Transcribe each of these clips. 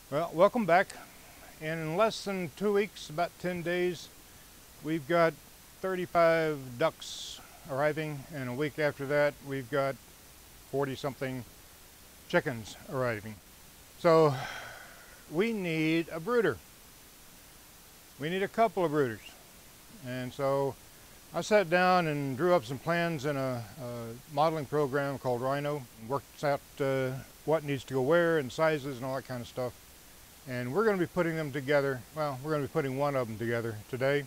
Well, welcome back. In less than 2 weeks, about 10 days, we've got 35 ducks arriving, and a week after that we've got 40-something chickens arriving. So we need a brooder. We need a couple of brooders. And so I sat down and drew up some plans in a modeling program called Rhino, worked out what needs to go where and sizes and all that kind of stuff. And we're going to be putting them together. Well, we're going to be putting one of them together today.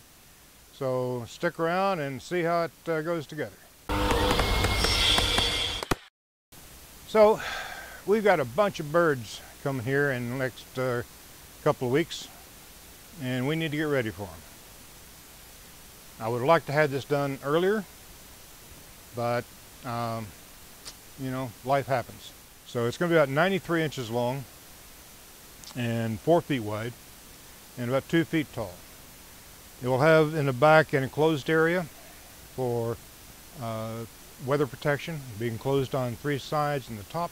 So stick around and see how it goes together. So we've got a bunch of birds coming here in the next couple of weeks, and we need to get ready for them. I would like to have this done earlier, but you know, life happens. So it's going to be about 93 inches long and 4 feet wide and about 2 feet tall. It will have in the back an enclosed area for weather protection, being enclosed on 3 sides and the top.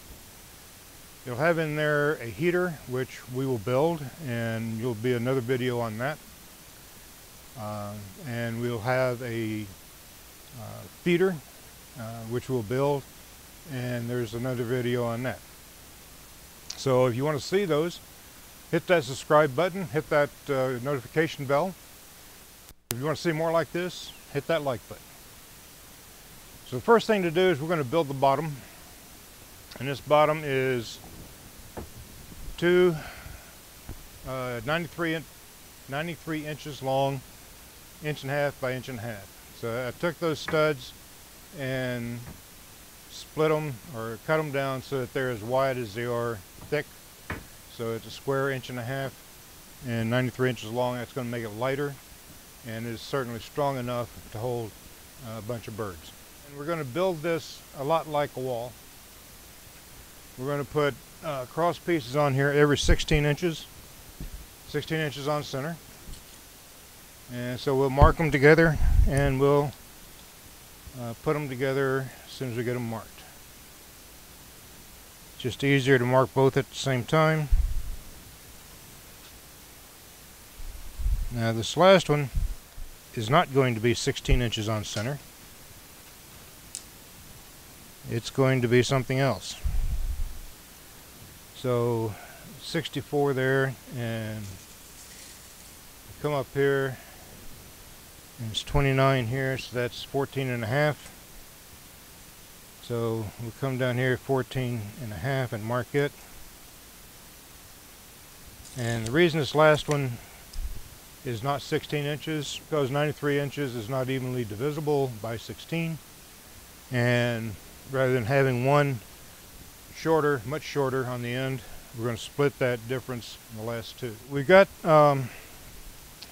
It'll have in there a heater, which we will build, and there'll be another video on that. And we'll have a feeder, which we'll build, and there's another video on that. So if you want to see those, hit that subscribe button, hit that notification bell. If you want to see more like this, hit that like button. So the first thing to do is we're going to build the bottom, and this bottom is two 93 inches long, 1.5 inches by 1.5 inches. So I took those studs and split them or cut them down so that they're as wide as they are thick. So it's a square 1.5 inches and 93 inches long. That's going to make it lighter, and it's certainly strong enough to hold a bunch of birds. And we're going to build this a lot like a wall. We're going to put cross pieces on here every 16 inches. 16 inches on center. And so we'll mark them together, and we'll put them together as soon as we get them marked. Just easier to mark both at the same time. Now this last one is not going to be 16 inches on center. It's going to be something else. So 64 there, and come up here, and it's 29 here, so that's 14.5. So we'll come down here 14.5 and mark it. And the reason this last one is not 16 inches because 93 inches is not evenly divisible by 16, and rather than having one shorter, much shorter on the end, we're going to split that difference in the last two. We've got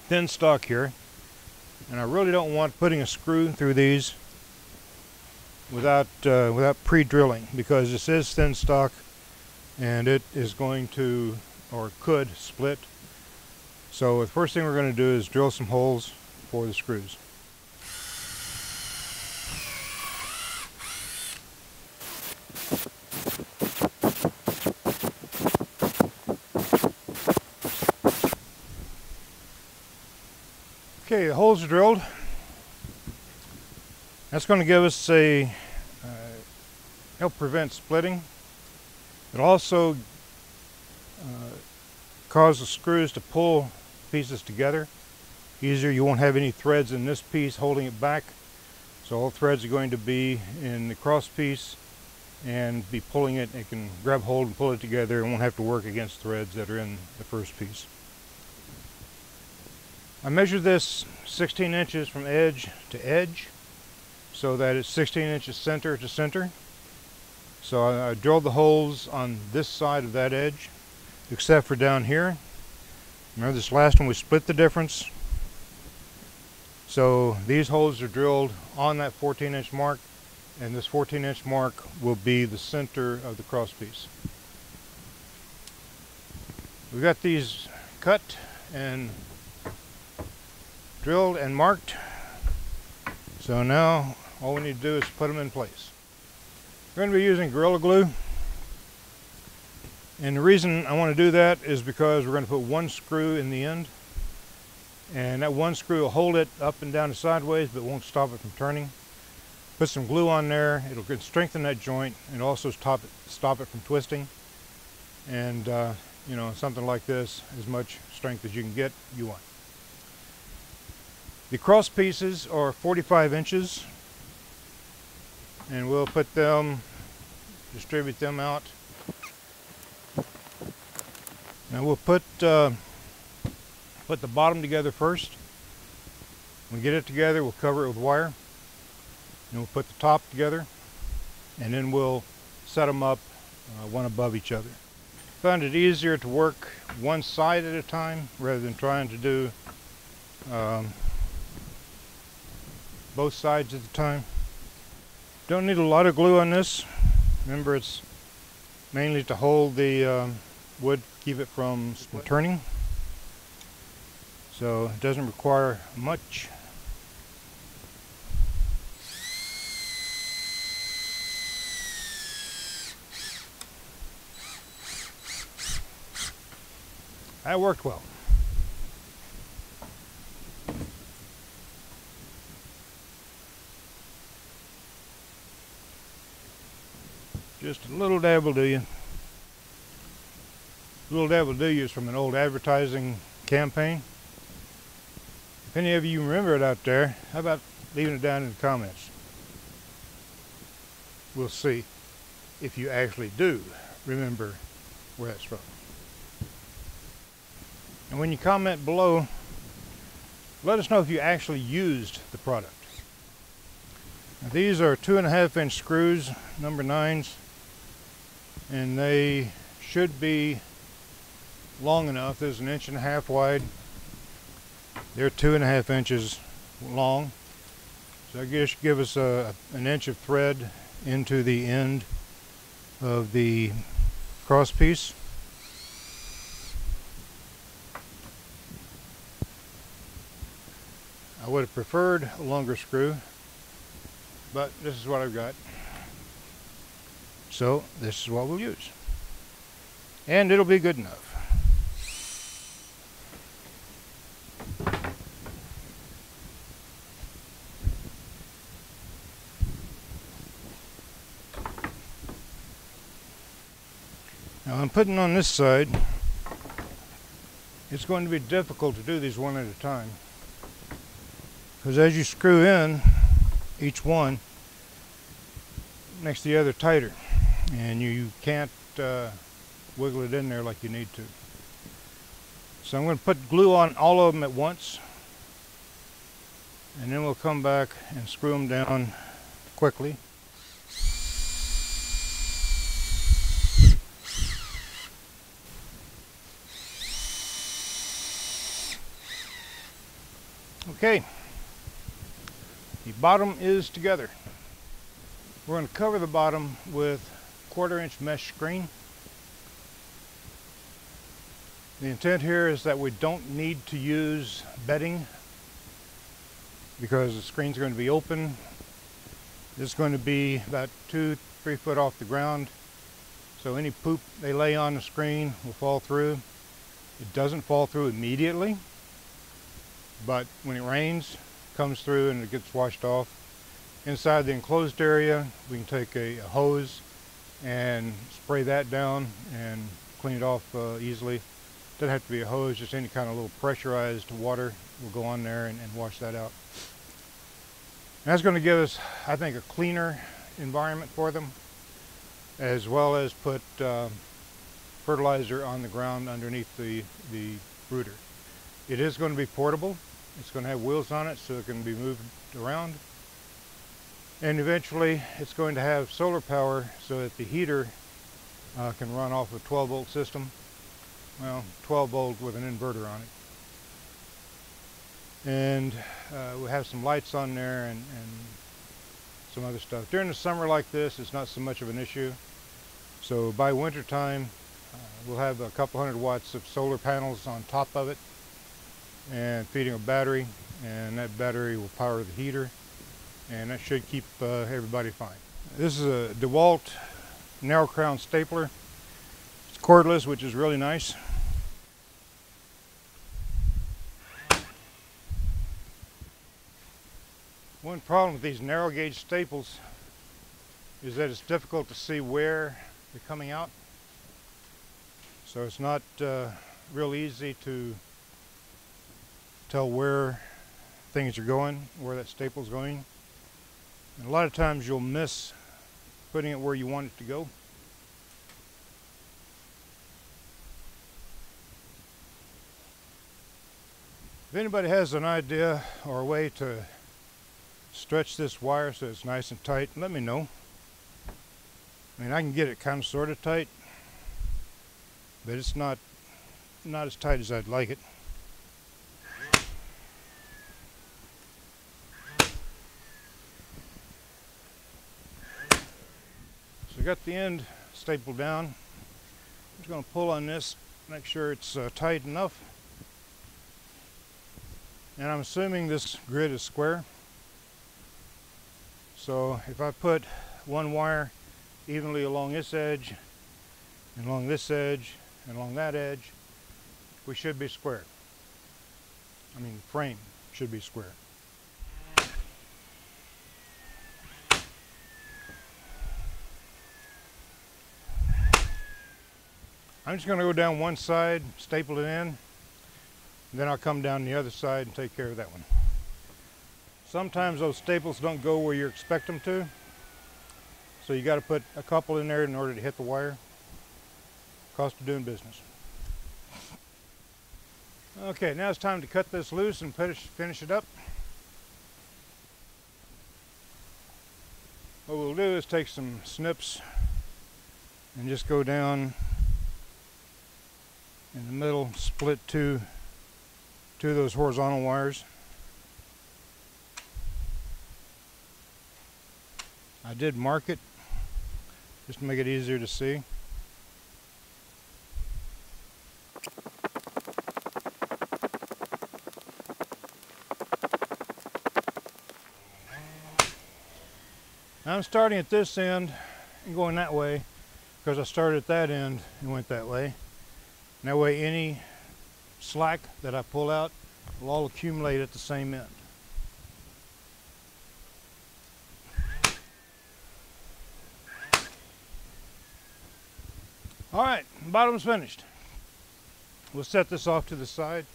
thin stock here, and I really don't want putting a screw through these without pre-drilling, because this is thin stock and it is going to, or could, split. So the first thing we're going to do is drill some holes for the screws. Okay, the holes are drilled. That's going to give us a help prevent splitting. It'll also cause the screws to pull pieces together easier. You won't have any threads in this piece holding it back, so all threads are going to be in the cross piece and be pulling it. It can grab hold and pull it together and won't have to work against threads that are in the first piece. I measured this 16 inches from edge to edge so that it's 16 inches center to center. So I drilled the holes on this side of that edge, except for down here. Remember, this last one we split the difference. So these holes are drilled on that 14-inch mark, and this 14-inch mark will be the center of the cross piece. We've got these cut and drilled and marked. So now all we need to do is put them in place. We're going to be using Gorilla Glue. And the reason I want to do that is because we're going to put one screw in the end, and that one screw will hold it up and down and sideways, but won't stop it from turning. Put some glue on there, it'll strengthen that joint and also stop it from twisting. And you know, something like this, as much strength as you can get, you want. The cross pieces are 45 inches, and we'll put them, distribute them out. Now we'll put the bottom together first. When we get it together, we'll cover it with wire. And we'll put the top together, and then we'll set them up one above each other. Found it easier to work one side at a time rather than trying to do both sides at a time. Don't need a lot of glue on this. Remember, it's mainly to hold the wood, keep it from turning. So it doesn't require much. That worked well. Just a little dab will do you. A little dab will do you is from an old advertising campaign. If any of you remember it out there, how about leaving it down in the comments? We'll see if you actually do remember where it's from. And when you comment below, let us know if you actually used the product. Now, these are 2.5-inch screws, number 9s, and they should be long enough. There's 1.5 inches wide. They're 2.5 inches long. So I guess give us an inch of thread into the end of the cross piece. I would have preferred a longer screw, but this is what I've got. So this is what we'll use. And it'll be good enough. Now I'm putting on this side. It's going to be difficult to do these one at a time, because as you screw in each one, it makes the other tighter, and you can't wiggle it in there like you need to. So I'm going to put glue on all of them at once, and then we'll come back and screw them down quickly. Okay, the bottom is together. We're going to cover the bottom with 1/4-inch mesh screen. The intent here is that we don't need to use bedding because the screen's going to be open. This is going to be about 2-3 foot off the ground, so any poop they lay on the screen will fall through. It doesn't fall through immediately, but when it rains, it comes through and it gets washed off. Inside the enclosed area, we can take a hose and spray that down and clean it off easily. Doesn't have to be a hose, just any kind of little pressurized water will go on there and wash that out. And that's going to give us, I think, a cleaner environment for them, as well as put fertilizer on the ground underneath the brooder. It is going to be portable. It's going to have wheels on it so it can be moved around. And eventually it's going to have solar power so that the heater can run off a 12-volt system. Well, 12-volt with an inverter on it. And we'll have some lights on there and some other stuff. During the summer like this, it's not so much of an issue. So by winter time, we'll have a couple 100 watts of solar panels on top of it and feeding a battery, and that battery will power the heater, and that should keep everybody fine. This is a DeWalt narrow crown stapler. It's cordless, which is really nice. One problem with these narrow gauge staples is that it's difficult to see where they're coming out. So it's not real easy to tell where things are going, where that staple's going. And a lot of times you'll miss putting it where you want it to go. If anybody has an idea or a way to stretch this wire so it's nice and tight, let me know. I mean, I can get it kind of sort of tight, but it's not as tight as I'd like it. So I got the end stapled down. I'm just going to pull on this, make sure it's tight enough. And I'm assuming this grid is square. So if I put one wire evenly along this edge, and along this edge, and along that edge, we should be square. I mean, frame should be square. I'm just going to go down one side, staple it in, and then I'll come down the other side and take care of that one. Sometimes those staples don't go where you expect them to, so you got to put a couple in there in order to hit the wire. Cost of doing business. Okay, now it's time to cut this loose and finish it up. What we'll do is take some snips and just go down in the middle, split two of those horizontal wires. I did mark it just to make it easier to see. Now I'm starting at this end and going that way because I started at that end and went that way. And that way any slack that I pull out will all accumulate at the same end. Alright, bottom's finished. We'll set this off to the side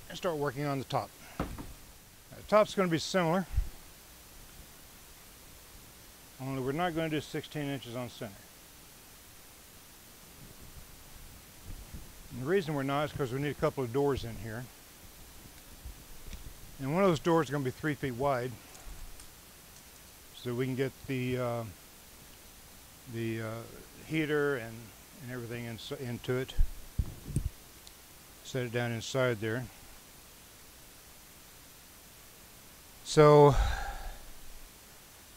and start working on the top. The top's going to be similar, only we're not going to do 16 inches on center. And the reason we're not is because we need a couple of doors in here. And one of those doors is going to be 3 feet wide, so we can get the heater and everything into it. Set it down inside there. So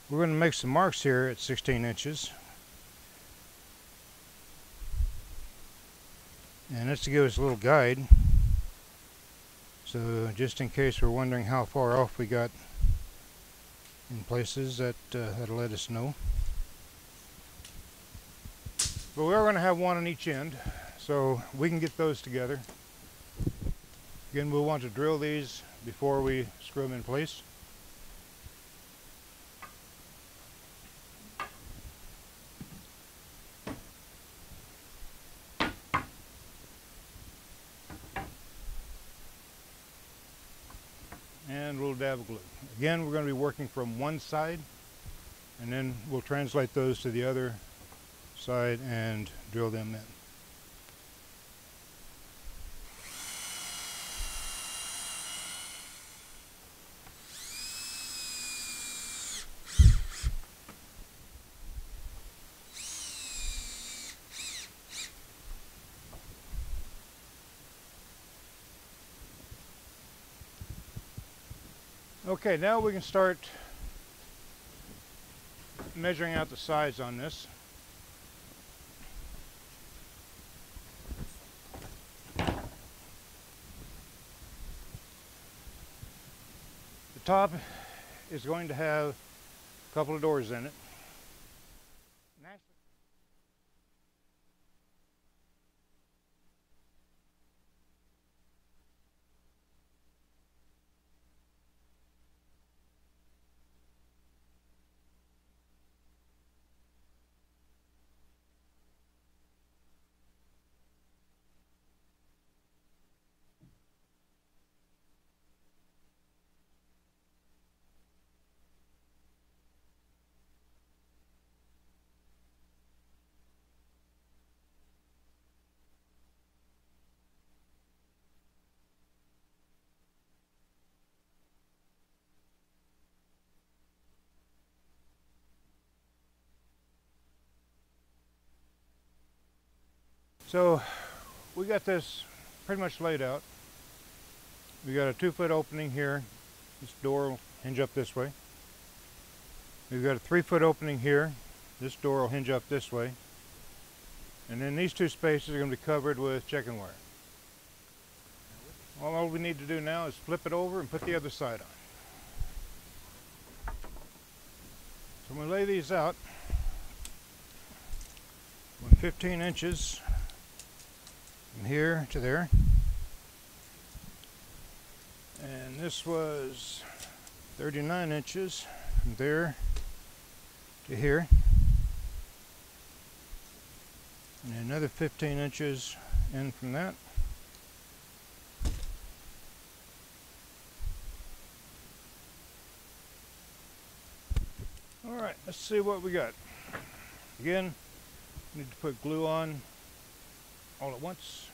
we're going to make some marks here at 16 inches. And that's to give us a little guide. So just in case we're wondering how far off we got in places, that'll let us know. But we are going to have one on each end, so we can get those together. Again, we'll want to drill these before we screw them in place. And a little dab of glue. Again, we're going to be working from one side, and then we'll translate those to the other side and drill them in. Okay, now we can start measuring out the sides on this. The top is going to have a couple of doors in it. So we got this pretty much laid out. We got a 2-foot opening here. This door will hinge up this way. We've got a 3-foot opening here. This door will hinge up this way. And then these 2 spaces are going to be covered with chicken wire. All we need to do now is flip it over and put the other side on. So I'm going to lay these out. 15 inches from here to there. And this was 39 inches from there to here. And another 15 inches in from that. Alright, let's see what we got. Again, need to put glue on all at once.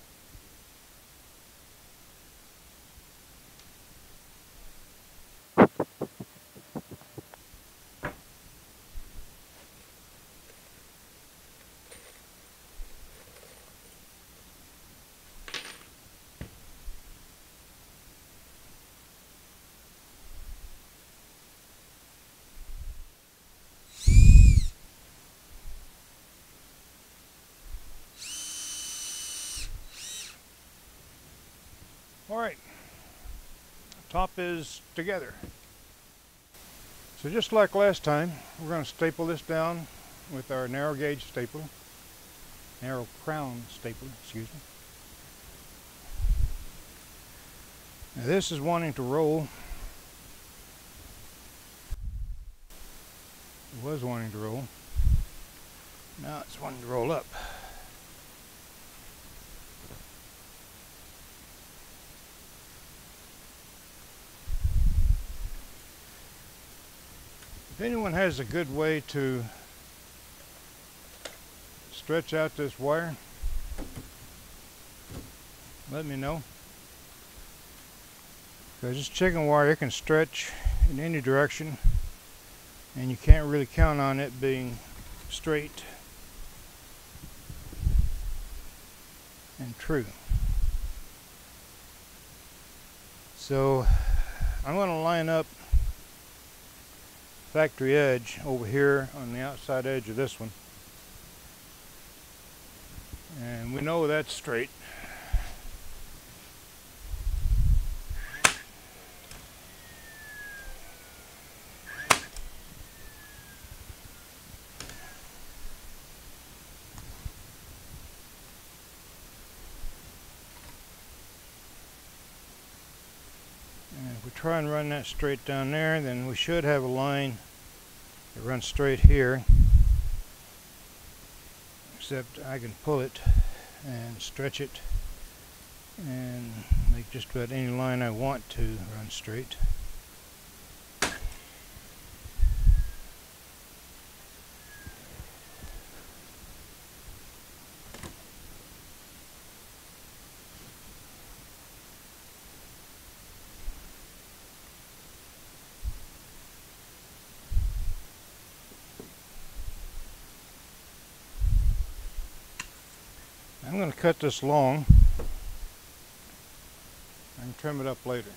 Alright, top is together. So just like last time, we're going to staple this down with our narrow gauge stapler, narrow crown stapler, excuse me. Now this is wanting to roll. It was wanting to roll. Now it's wanting to roll up. If anyone has a good way to stretch out this wire, let me know. Because this chicken wire, it can stretch in any direction, and you can't really count on it being straight and true. So I'm going to line up factory edge over here on the outside edge of this one, and we know that's straight. And if we try and run that straight down there, then we should have a line that runs straight here, except I can pull it and stretch it and make just about any line I want to run straight. I'm going to cut this long. I can trim it up later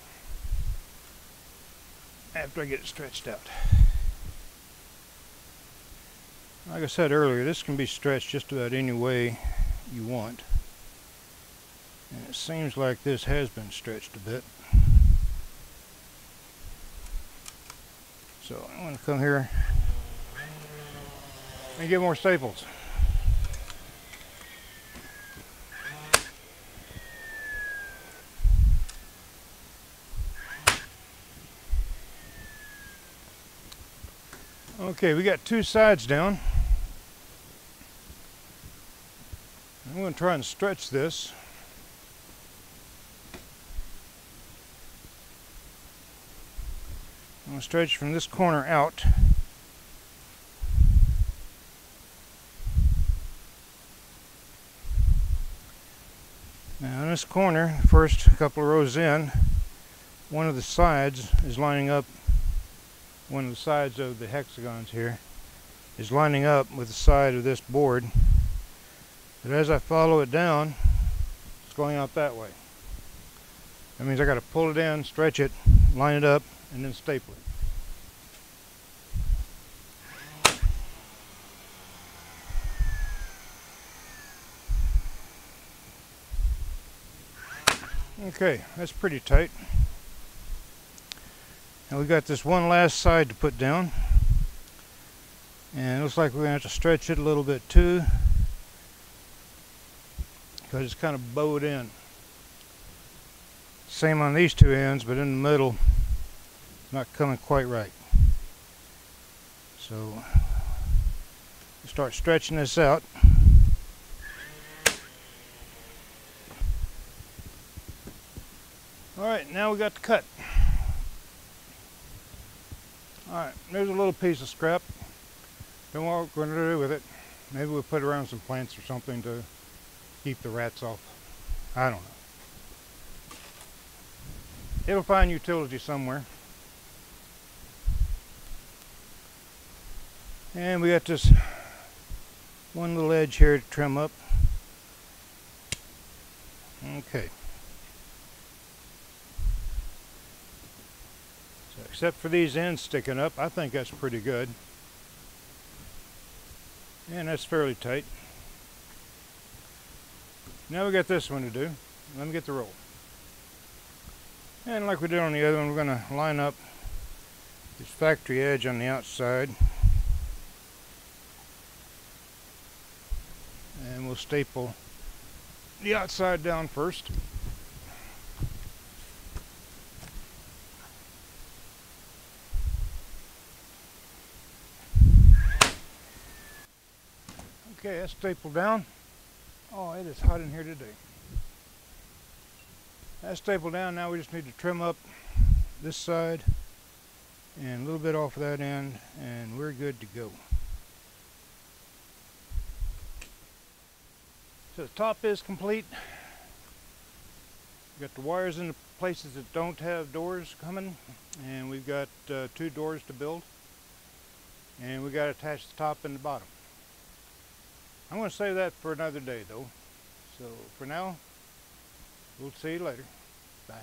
after I get it stretched out. Like I said earlier, this can be stretched just about any way you want. And it seems like this has been stretched a bit. So I'm going to come here and get more staples. Okay, we got 2 sides down. I'm going to try and stretch this. I'm going to stretch from this corner out. Now in this corner, first couple of rows in, one of the sides is lining up. One of the sides of the hexagons here is lining up with the side of this board, But as I follow it down, it's going out that way. That means I got to pull it in, stretch it, line it up, and then staple it. Okay, that's pretty tight. Now we got this one last side to put down. And it looks like we're going to have to stretch it a little bit too, because it's kind of bowed in. Same on these two ends, but in the middle, not coming quite right. So, start stretching this out. Alright, now we got the cut. Alright, there's a little piece of scrap. Don't know what we're going to do with it. Maybe we'll put it around some plants or something to keep the rats off. I don't know. It'll find utility somewhere. And we got this one little edge here to trim up. Okay. So except for these ends sticking up, I think that's pretty good. And that's fairly tight. Now we got this one to do. Let me get the roll. And like we did on the other one, we're going to line up this factory edge on the outside. And we'll staple the outside down first. Okay, that's stapled down. Oh, it is hot in here today. That's stapled down. Now we just need to trim up this side and a little bit off of that end, and we're good to go. So the top is complete. We've got the wires in the places that don't have doors coming, and we've got 2 doors to build, and we got to attach the top and the bottom. I'm going to save that for another day though. So for now, we'll see you later. Bye.